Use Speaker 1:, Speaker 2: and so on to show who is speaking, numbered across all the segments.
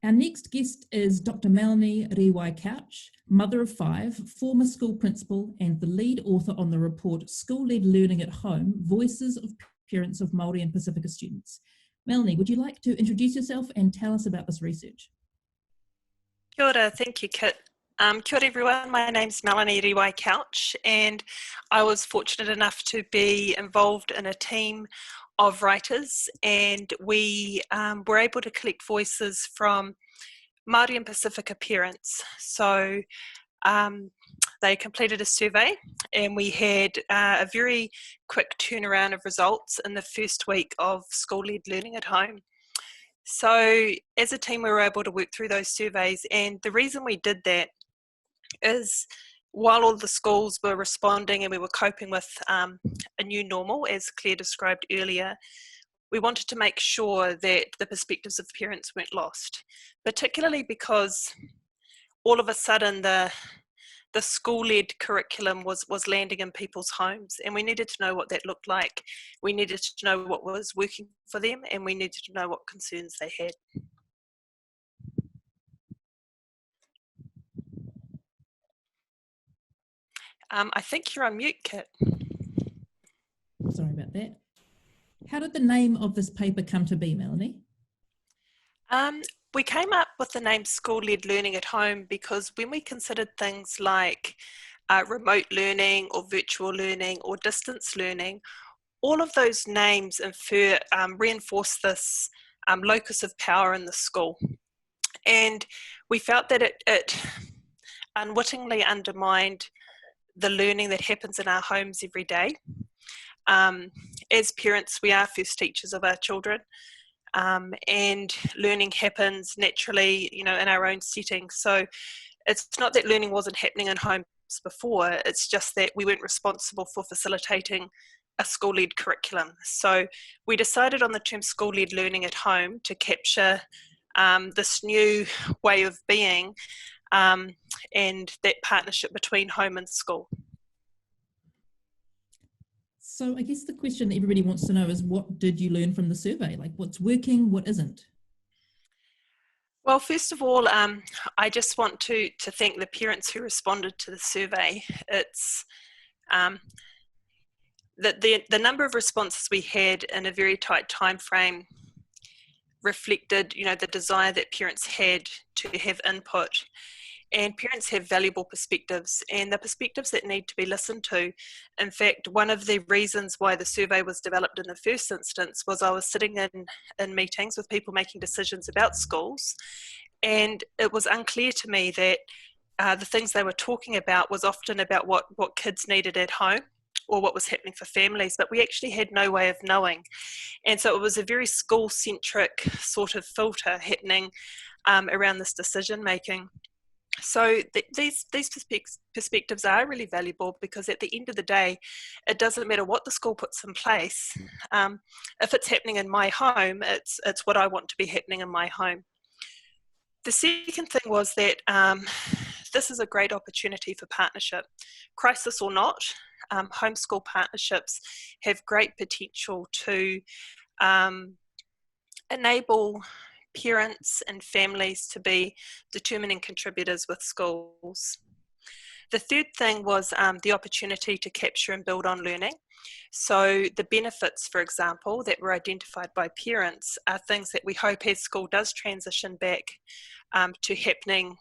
Speaker 1: Our next guest is Dr. Melanie Riwai-Couch, mother of 5, former school principal, and the lead author on the report School-Led Learning at Home, Voices of Parents of Māori and Pasifika Students. Melanie, would you like to introduce yourself and tell us about this research?
Speaker 2: Kia ora, thank you, Kit. Kia ora everyone, my name's Melanie Riwai-Couch, and I was fortunate enough to be involved in a team of writers, and we were able to collect voices from Māori and Pasifika parents. So they completed a survey, and we had a very quick turnaround of results in the first week of school-led learning at home. So as a team, we were able to work through those surveys, and the reason we did that is while all the schools were responding and we were coping with a new normal, as Claire described earlier, we wanted to make sure that the perspectives of parents weren't lost, particularly because all of a sudden the school-led curriculum was landing in people's homes, and we needed to know what that looked like. We needed to know what was working for them, and we needed to know what concerns they had. I think you're on mute, Kit.
Speaker 1: Sorry about that. How did the name of this paper come to be, Melanie?
Speaker 2: We came up with the name School-Led Learning at Home because when we considered things like remote learning or virtual learning or distance learning, all of those names reinforce this locus of power in the school. And we felt that it unwittingly undermined the learning that happens in our homes every day. As parents, we are first teachers of our children, and learning happens naturally, in our own setting. So it's not that learning wasn't happening in homes before, it's just that we weren't responsible for facilitating a school-led curriculum. So we decided on the term school-led learning at home to capture this new way of being and that partnership between home and school.
Speaker 1: So I guess the question that everybody wants to know is, what did you learn from the survey? Like, what's working, what isn't?
Speaker 2: Well, first of all, I just want to thank the parents who responded to the survey. It's the number of responses we had in a very tight time frame reflected, the desire that parents had to have input. And parents have valuable perspectives, and the perspectives that need to be listened to. In fact, one of the reasons why the survey was developed in the first instance was I was sitting in meetings with people making decisions about schools, and it was unclear to me that the things they were talking about was often about what kids needed at home or what was happening for families, but we actually had no way of knowing. And so it was a very school-centric sort of filter happening around this decision making. So these perspectives are really valuable because at the end of the day, it doesn't matter what the school puts in place. If it's happening in my home, it's what I want to be happening in my home. The second thing was that this is a great opportunity for partnership. Crisis or not, homeschool partnerships have great potential to enable parents and families to be determining contributors with schools. The third thing was the opportunity to capture and build on learning. So the benefits, for example, that were identified by parents are things that we hope as school does transition back to happening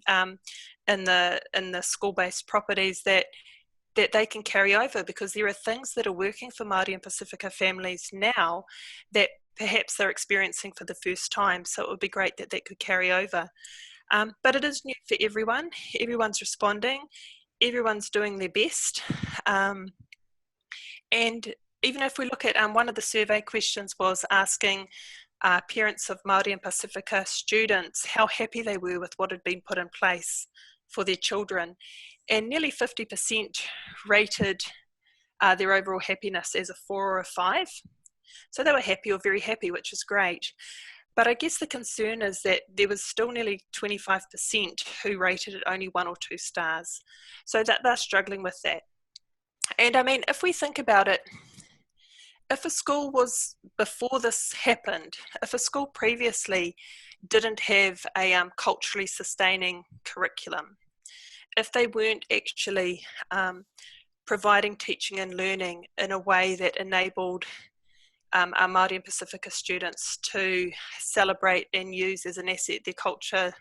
Speaker 2: in the school-based properties that they can carry over, because there are things that are working for Māori and Pasifika families now that perhaps they're experiencing for the first time. So it would be great that that could carry over. But it is new for everyone. Everyone's responding. Everyone's doing their best. And even if we look at one of the survey questions was asking parents of Māori and Pasifika students how happy they were with what had been put in place for their children. And nearly 50% rated their overall happiness as a 4 or a 5. So they were happy or very happy, which is great. But I guess the concern is that there was still nearly 25% who rated it only 1 or 2 stars. So that they're struggling with that. And I mean, if we think about it, if a school was, before this happened, if a school previously didn't have a culturally sustaining curriculum, if they weren't actually providing teaching and learning in a way that enabled our Māori and Pasifika students to celebrate and use as an asset their culture,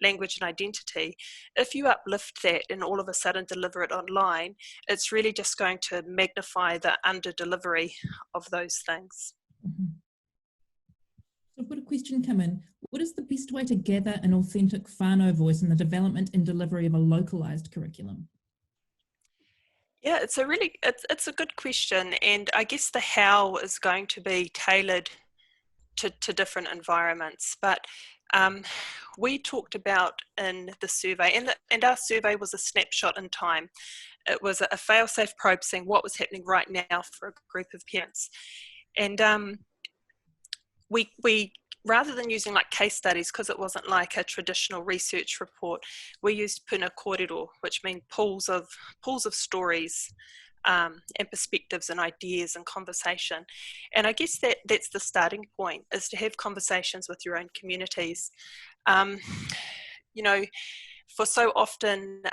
Speaker 2: language and identity, if you uplift that and all of a sudden deliver it online, it's really just going to magnify the under delivery of those things.
Speaker 1: Mm-hmm. So I've got a question come in. What is the best way to gather an authentic whānau voice in the development and delivery of a localised curriculum?
Speaker 2: Yeah, it's a good question, and I guess the how is going to be tailored to different environments. But we talked about in the survey, and our survey was a snapshot in time. It was a fail-safe probe saying what was happening right now for a group of parents. And we rather than using like case studies, because it wasn't like a traditional research report, we used puna kōrero, which means pools of stories and perspectives and ideas and conversation. And I guess that's the starting point, is to have conversations with your own communities. You know, for so often,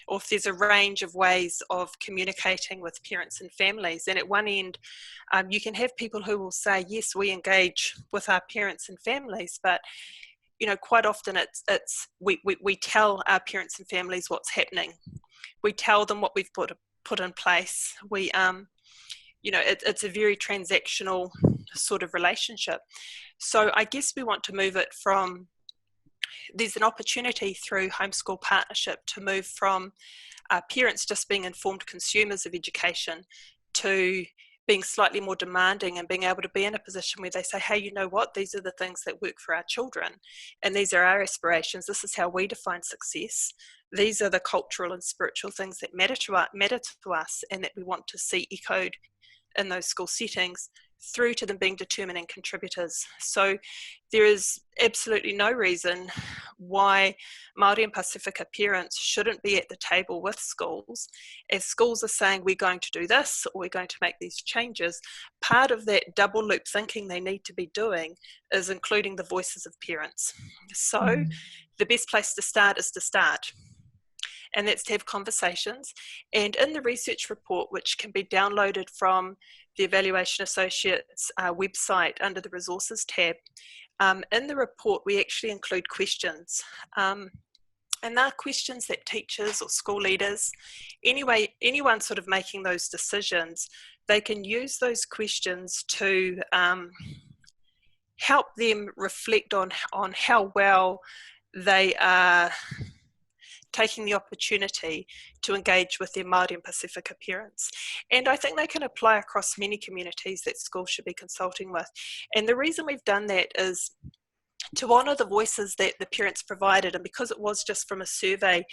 Speaker 2: or if there's a range of ways of communicating with parents and families, and at one end you can have people who will say, yes, we engage with our parents and families, but you know, quite often we tell our parents and families what's happening. We tell them what we've put in place. We you know, it's a very transactional sort of relationship. So I guess we want to move it from, there's an opportunity through homeschool partnership to move from parents just being informed consumers of education to being slightly more demanding and being able to be in a position where they say, hey, you know what, these are the things that work for our children, and these are our aspirations, this is how we define success, these are the cultural and spiritual things that matter to us and that we want to see echoed in those school settings, through to them being determining contributors. So there is absolutely no reason why Māori and Pasifika parents shouldn't be at the table with schools. If schools are saying we're going to do this or we're going to make these changes, part of that double loop thinking they need to be doing is including the voices of parents. So the best place to start is to start. And that's to have conversations. And in the research report, which can be downloaded from the Evaluation Associates website under the resources tab, in the report we actually include questions. And they're questions that teachers or school leaders, anyone sort of making those decisions, they can use those questions to help them reflect on how well they are taking the opportunity to engage with their Māori and Pasifika parents. And I think they can apply across many communities that schools should be consulting with. And the reason we've done that is to honour the voices that the parents provided, and because it was just from a survey,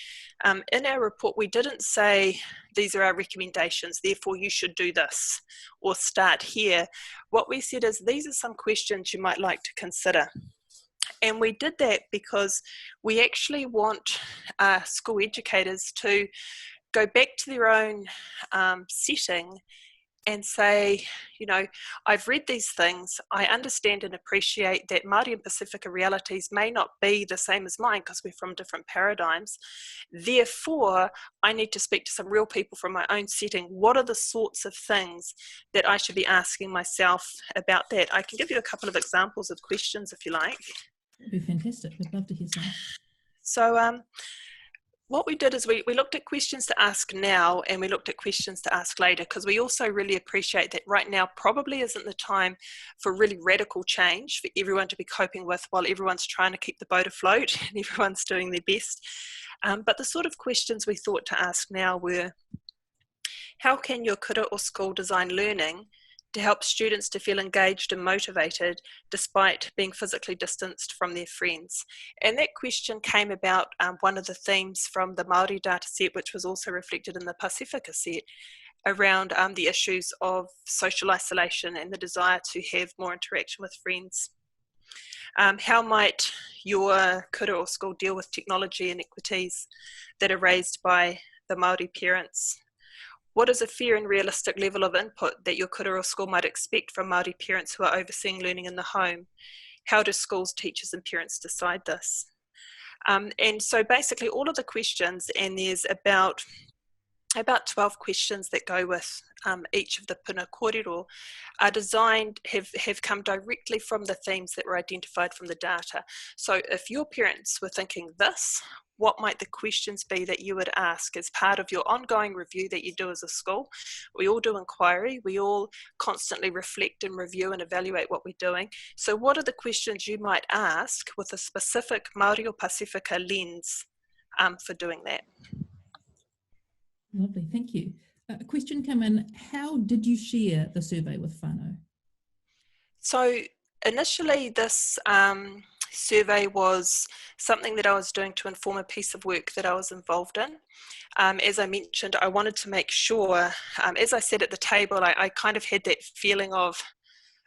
Speaker 2: in our report we didn't say these are our recommendations, therefore you should do this or start here. What we said is these are some questions you might like to consider. And we did that because we actually want school educators to go back to their own setting and say, you know, I've read these things, I understand and appreciate that Māori and Pasifika realities may not be the same as mine because we're from different paradigms. Therefore, I need to speak to some real people from my own setting. What are the sorts of things that I should be asking myself about that? I can give you a couple of examples of questions if you like.
Speaker 1: That'd be fantastic. We'd love to hear some.
Speaker 2: So what we did is we looked at questions to ask now, and we looked at questions to ask later, because we also really appreciate that right now probably isn't the time for really radical change for everyone to be coping with while everyone's trying to keep the boat afloat and everyone's doing their best. But the sort of questions we thought to ask now were, how can your kura or school design learning to help students to feel engaged and motivated despite being physically distanced from their friends? And that question came about one of the themes from the Māori data set, which was also reflected in the Pasifika set, around the issues of social isolation and the desire to have more interaction with friends. How might your kura or school deal with technology inequities that are raised by the Māori parents? What is a fair and realistic level of input that your kura or school might expect from Māori parents who are overseeing learning in the home? How do schools, teachers and parents decide this? And so basically all of the questions, and there's about 12 questions that go with each of the puna kōrero, are designed, have come directly from the themes that were identified from the data. So if your parents were thinking this, what might the questions be that you would ask as part of your ongoing review that you do as a school? We all do inquiry, we all constantly reflect and review and evaluate what we're doing. So what are the questions you might ask with a specific Māori or Pasifika lens for doing that?
Speaker 1: Lovely, thank you. A question came in, how did you share the survey with whānau?
Speaker 2: So initially this survey was something that I was doing to inform a piece of work that I was involved in. As I mentioned, I wanted to make sure, as I said at the table, I kind of had that feeling of,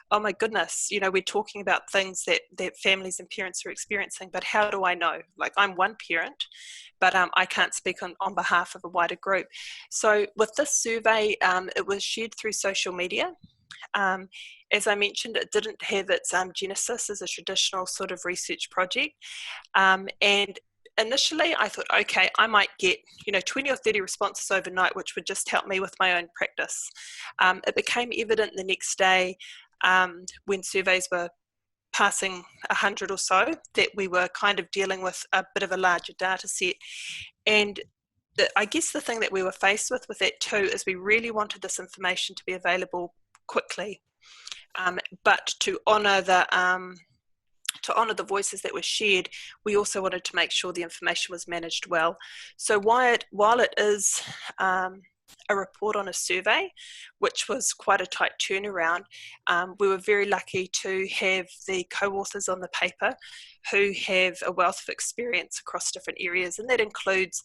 Speaker 2: oh my goodness, you know, we're talking about things that families and parents are experiencing, but how do I know? Like, I'm one parent, but I can't speak on behalf of a wider group. So with this survey, it was shared through social media. As I mentioned, it didn't have its genesis as a traditional sort of research project. And initially I thought, okay, I might get, 20 or 30 responses overnight, which would just help me with my own practice. It became evident the next day when surveys were passing 100 or so, that we were kind of dealing with a bit of a larger data set. And I guess the thing that we were faced with that too is we really wanted this information to be available quickly, but to honour the voices that were shared, we also wanted to make sure the information was managed well. So while it is a report on a survey, which was quite a tight turnaround, we were very lucky to have the co-authors on the paper who have a wealth of experience across different areas, and that includes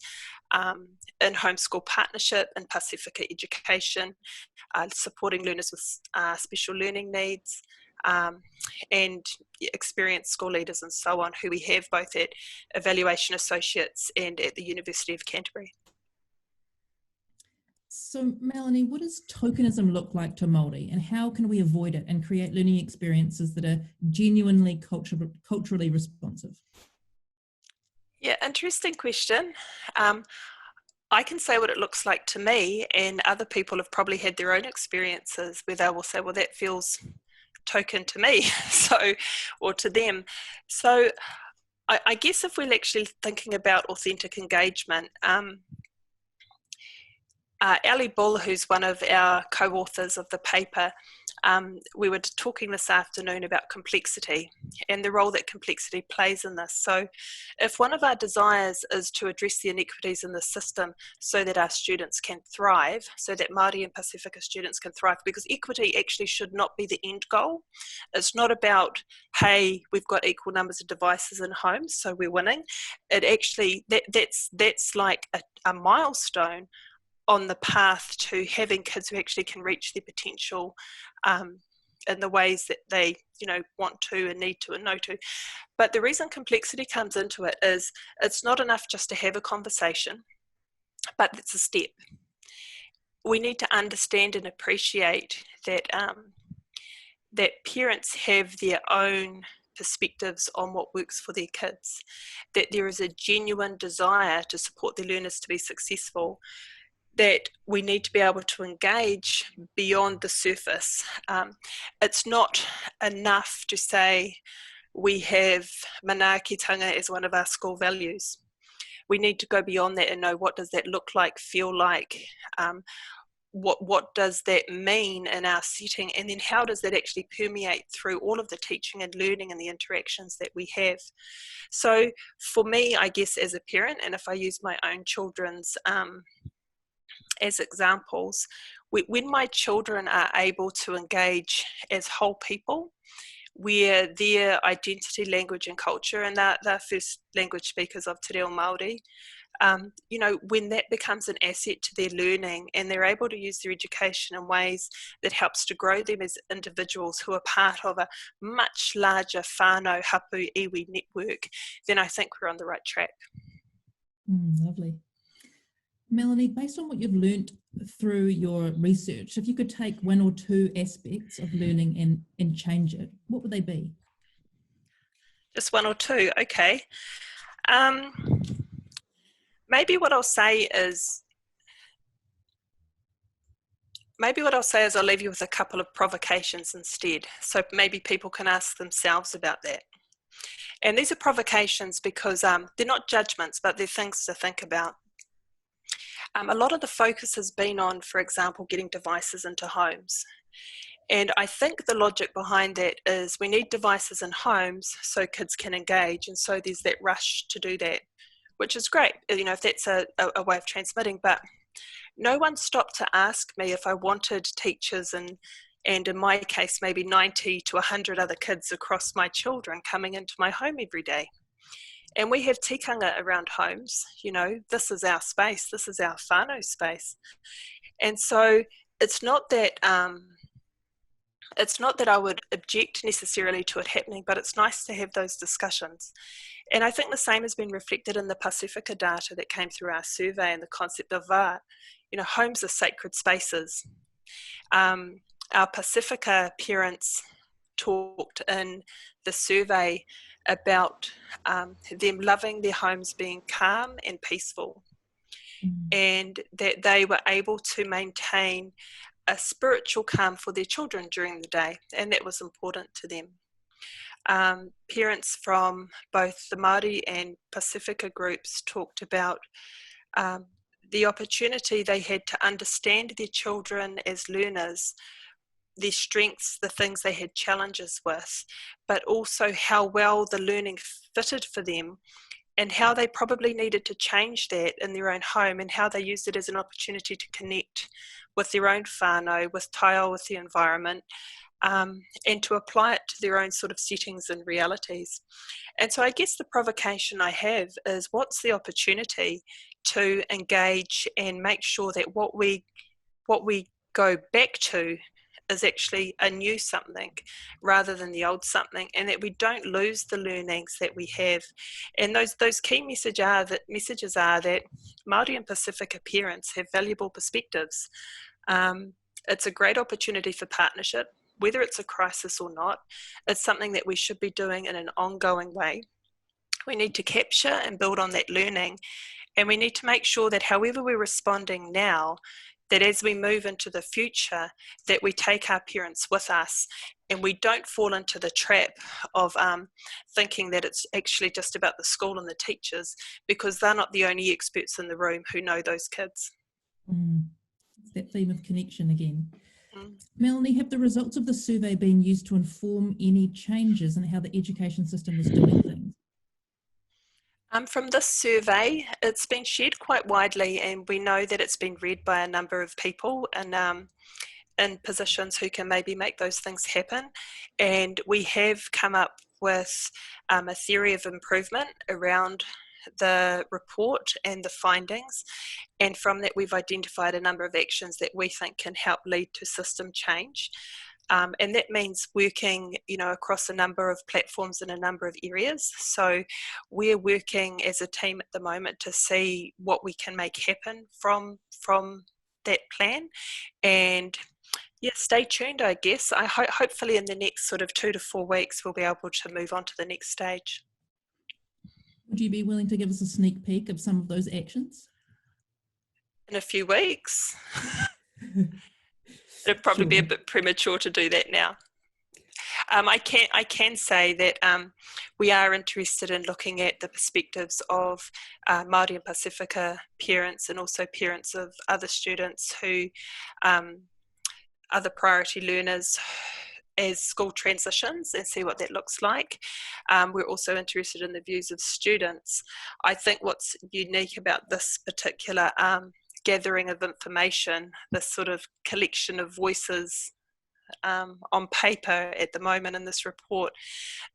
Speaker 2: in homeschool partnership and Pasifika education, supporting learners with special learning needs, and experienced school leaders and so on, who we have both at Evaluation Associates and at the University of Canterbury.
Speaker 1: So Melanie, what does tokenism look like to Māori, and how can we avoid it and create learning experiences that are genuinely culturally responsive?
Speaker 2: Yeah, interesting question. I can say what it looks like to me, and other people have probably had their own experiences where they will say, well, that feels token to me, or to them. So I guess if we're actually thinking about authentic engagement, Ali Bull, who's one of our co-authors of the paper, we were talking this afternoon about complexity and the role that complexity plays in this. So if one of our desires is to address the inequities in the system so that our students can thrive, so that Māori and Pasifika students can thrive, because equity actually should not be the end goal. It's not about, hey, we've got equal numbers of devices in homes, so we're winning. It actually, that's like a milestone on the path to having kids who actually can reach their potential in the ways that they want to and need to and know to. But the reason complexity comes into it is it's not enough just to have a conversation, but it's a step. We need to understand and appreciate that that parents have their own perspectives on what works for their kids, that there is a genuine desire to support their learners to be successful, that we need to be able to engage beyond the surface. It's not enough to say we have manaakitanga as one of our school values. We need to go beyond that and know, what does that look like, feel like, what does that mean in our setting, and then how does that actually permeate through all of the teaching and learning and the interactions that we have. So for me, I guess as a parent, and if I use my own children's as examples, when my children are able to engage as whole people, where their identity, language and culture, and they're first language speakers of Te Reo Māori, when that becomes an asset to their learning and they're able to use their education in ways that helps to grow them as individuals who are part of a much larger whānau hapu iwi network, then I think we're on the right track.
Speaker 1: Lovely. Melanie, based on what you've learnt through your research, if you could take one or two aspects of learning and change it, what would they be?
Speaker 2: Just one or two, okay. Maybe what I'll say is I'll leave you with a couple of provocations instead. So maybe people can ask themselves about that. And these are provocations because they're not judgments, but they're things to think about. A lot of the focus has been on, for example, getting devices into homes. And I think the logic behind that is we need devices in homes so kids can engage. And so there's that rush to do that, which is great, you know, if that's a way of transmitting. But no one stopped to ask me if I wanted teachers and in my case, maybe 90 to 100 other kids across my children coming into my home every day. And we have tikanga around homes, you know, this is our space, this is our whānau space. And so it's not that I would object necessarily to it happening, but it's nice to have those discussions. And I think the same has been reflected in the Pasifika data that came through our survey and the concept of wā. You know, homes are sacred spaces. Our Pasifika parents talked in the survey about them loving their homes being calm and peaceful, and that they were able to maintain a spiritual calm for their children during the day, and that was important to them. Parents from both the Māori and Pasifika groups talked about the opportunity they had to understand their children as learners, their strengths, the things they had challenges with, but also how well the learning fitted for them and how they probably needed to change that in their own home and how they used it as an opportunity to connect with their own whānau, with taio, with the environment, and to apply it to their own sort of settings and realities. And so I guess the provocation I have is what's the opportunity to engage and make sure that what we go back to is actually a new something rather than the old something, and that we don't lose the learnings that we have. And those key messages are that Māori and Pasifika parents have valuable perspectives. It's a great opportunity for partnership, whether it's a crisis or not. It's something that we should be doing in an ongoing way. We need to capture and build on that learning, and we need to make sure that however we're responding now, that as we move into the future, that we take our parents with us and we don't fall into the trap of thinking that it's actually just about the school and the teachers, because they're not the only experts in the room who know those kids.
Speaker 1: It's that theme of connection again. Melanie, have the results of the survey been used to inform any changes in how the education system is doing things?
Speaker 2: From this survey, it's been shared quite widely, and we know that it's been read by a number of people and in positions who can maybe make those things happen. And we have come up with a theory of improvement around the report and the findings, and from that we've identified a number of actions that we think can help lead to system change. And that means working, you know, across a number of platforms in a number of areas. So we're working as a team at the moment to see what we can make happen from that plan. And yeah, stay tuned, I guess. Hopefully in the next sort of 2 to 4 weeks, we'll be able to move on to the next stage.
Speaker 1: Would you be willing to give us a sneak peek of some of those actions?
Speaker 2: In a few weeks. It'd probably be a bit premature to do that now. I can say that we are interested in looking at the perspectives of Māori and Pasifika parents and also parents of other students who other priority learners as school transitions and see what that looks like. We're also interested in the views of students. I think what's unique about this particular gathering of information, this sort of collection of voices on paper at the moment in this report,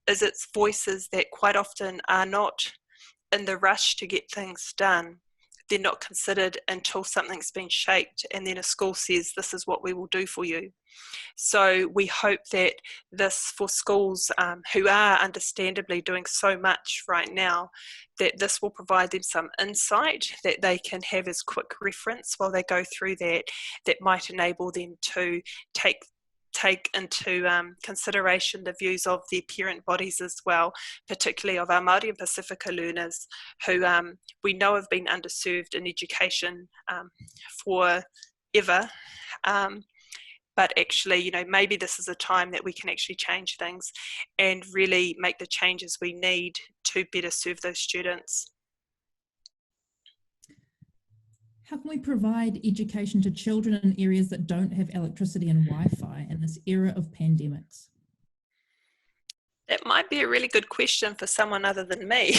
Speaker 2: is it's voices that quite often are not in the rush to get things done. they're not considered until something's been shaped and then a school says, this is what we will do for you. So we hope that this, for schools who are understandably doing so much right now, that this will provide them some insight that they can have as quick reference while they go through that, that might enable them to take into consideration the views of their parent bodies as well, particularly of our Māori and Pasifika learners who we know have been underserved in education forever. But actually, you know, maybe this is a time that we can actually change things and really make the changes we need to better serve those students.
Speaker 1: How can we provide education to children in areas that don't have electricity and Wi-Fi in this era of pandemics?
Speaker 2: That might be a really good question for someone other than me.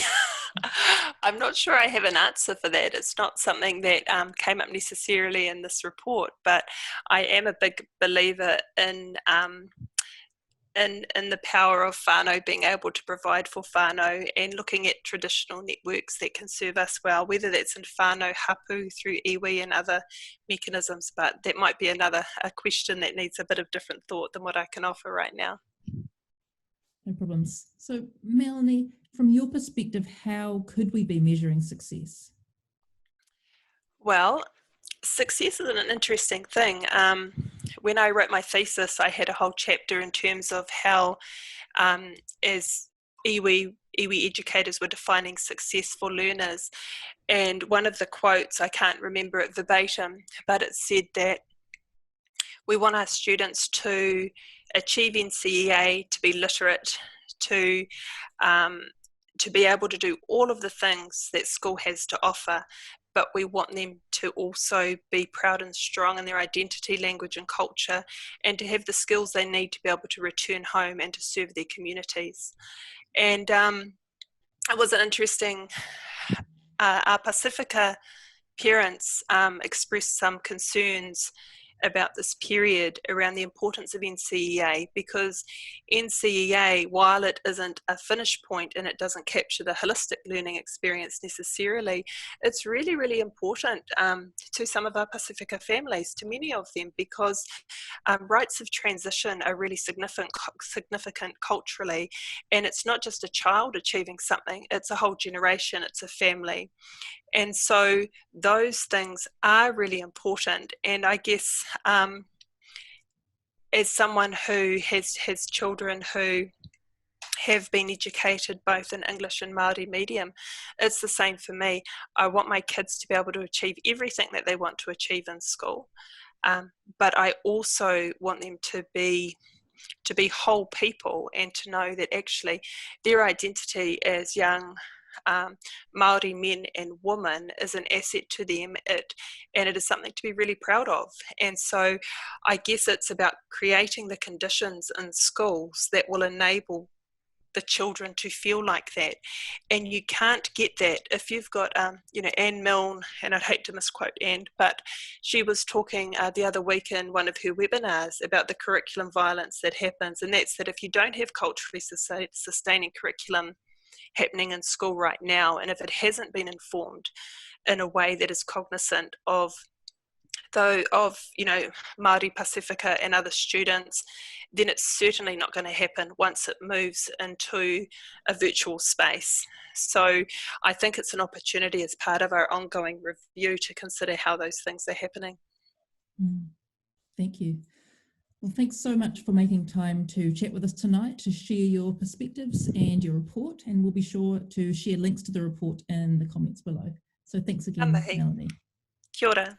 Speaker 2: I'm not sure I have an answer for that. It's not something that came up necessarily in this report, but I am a big believer in the power of whānau being able to provide for whānau and looking at traditional networks that can serve us well, whether that's in whānau hapu through iwi and other mechanisms, but that might be a question that needs a bit of different thought than what I can offer right now.
Speaker 1: No problems. So Melanie, from your perspective, how could we be measuring success?
Speaker 2: Well, success is an interesting thing. When I wrote my thesis, I had a whole chapter in terms of how, as iwi educators were defining successful learners. And one of the quotes, I can't remember it verbatim, but it said that we want our students to achieve NCEA, to be literate, to be able to do all of the things that school has to offer, but we want them to also be proud and strong in their identity, language and culture, and to have the skills they need to be able to return home and to serve their communities. And it was an interesting, our Pasifika parents expressed some concerns about this period around the importance of NCEA, because NCEA, while it isn't a finish point and it doesn't capture the holistic learning experience necessarily, it's really, really important to some of our Pasifika families, to many of them, because rites of transition are really significant culturally, and it's not just a child achieving something, it's a whole generation, it's a family. And so those things are really important. And I guess as someone who has children who have been educated both in English and Māori medium, it's the same for me. I want my kids to be able to achieve everything that they want to achieve in school. But I also want them to be whole people and to know that actually their identity as young Māori men and women is an asset to them, and it is something to be really proud of. And so I guess it's about creating the conditions in schools that will enable the children to feel like that. And you can't get that if you've got Anne Milne, and I'd hate to misquote Anne, but she was talking the other week in one of her webinars about the curriculum violence that happens, and that's that if you don't have culturally sustaining curriculum happening in school right now, and if it hasn't been informed in a way that is cognizant of Māori, Pasifika and other students, then it's certainly not going to happen once it moves into a virtual space. So I think it's an opportunity as part of our ongoing review to consider how those things are happening.
Speaker 1: Thank you. Well, thanks so much for making time to chat with us tonight, to share your perspectives and your report, and we'll be sure to share links to the report in the comments below. So thanks again, Melanie.
Speaker 2: Kia ora.